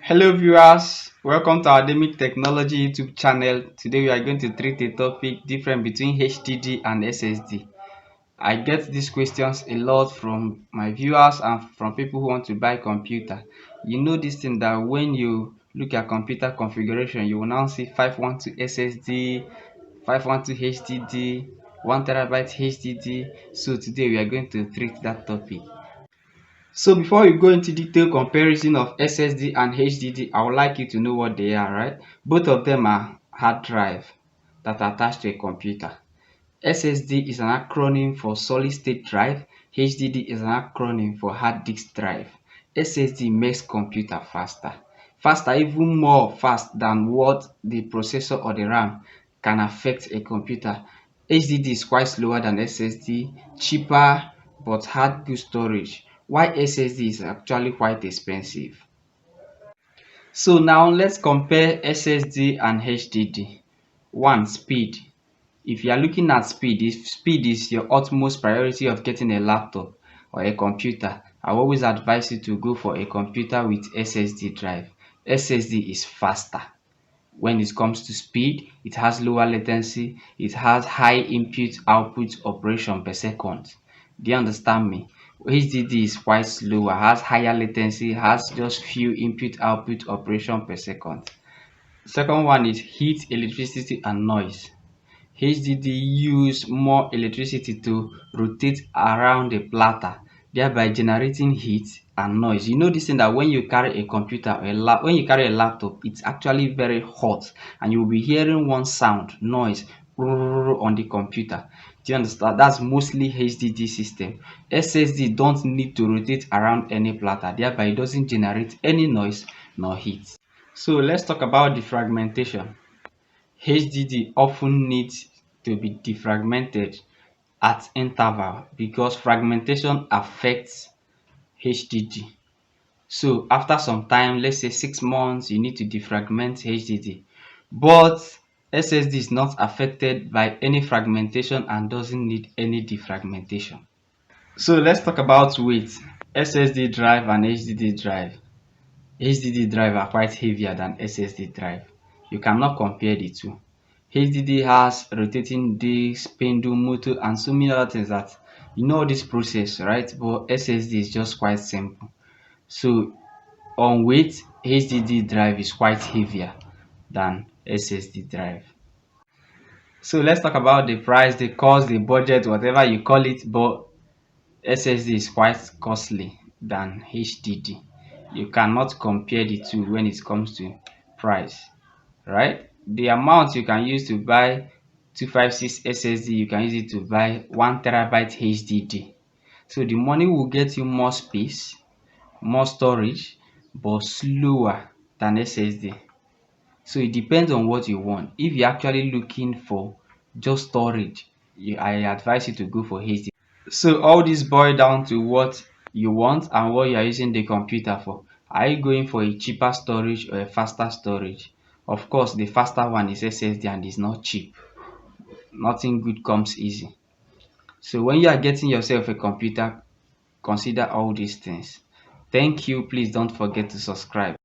Hello viewers, welcome to Ourdemic Technology YouTube channel. Today we are going to treat a topic different between HDD and SSD. I get these questions a lot from my viewers and from people who want to buy computer. You know this thing that when you look at computer configuration, you will now see 512 SSD, 512 HDD, 1 TB HDD. So today we are going to treat that topic. So before we go into detailed comparison of SSD and HDD, I would like you to know what they are, right? Both of them are hard drive that are attached to a computer. SSD is an acronym for solid state drive. HDD is an acronym for hard disk drive. SSD makes computer faster. Faster, even more fast than what the processor or the RAM can affect a computer. HDD is quite slower than SSD, cheaper but had good storage, while SSD is actually quite expensive. So now let's compare SSD and HDD. One, speed. If you are looking at speed, if speed is your utmost priority of getting a laptop or a computer, I always advise you to go for a computer with SSD drive. SSD is faster. When it comes to speed, it has lower latency, it has high input output operation per second. Do you understand me? HDD is quite slower, has higher latency, has just few input output operation per second. Second one is heat, electricity and noise. HDD use more electricity to rotate around the platter, thereby generating heat and noise. You know this thing that when you carry a computer or when you carry a laptop, it's actually very hot and you'll be hearing one sound, noise on the computer. Do you understand? That's mostly HDD system. SSD don't need to rotate around any platter, thereby it doesn't generate any noise nor heat. So let's talk about the fragmentation. HDD often needs to be defragmented at interval because fragmentation affects HDD. So after some time, let's say 6 months, you need to defragment HDD. But SSD is not affected by any fragmentation and doesn't need any defragmentation. So let's talk about weight. SSD drive and HDD drive. HDD drive are quite heavier than SSD drive. You cannot compare the two. HDD has rotating disk, spindle, motor, and so many other things that you know this process, right? But SSD is just quite simple. So on weight, HDD drive is quite heavier than SSD drive. So let's talk about the price, the cost, the budget, whatever you call it, but SSD is quite costly than HDD. You cannot compare the two when it comes to price, right? The amount you can use to buy 256 SSD, you can use it to buy 1 TB HDD. So the money will get you more space, more storage, but slower than SSD. So it depends on what you want. If you're actually looking for just storage, I advise you to go for HDD. So all this boil down to what you want and what you are using the computer for. Are you going for a cheaper storage or a faster storage? Of course, the faster one is SSD and it's not cheap. Nothing good comes easy. So when you are getting yourself a computer, consider all these things. Thank you. Please don't forget to subscribe.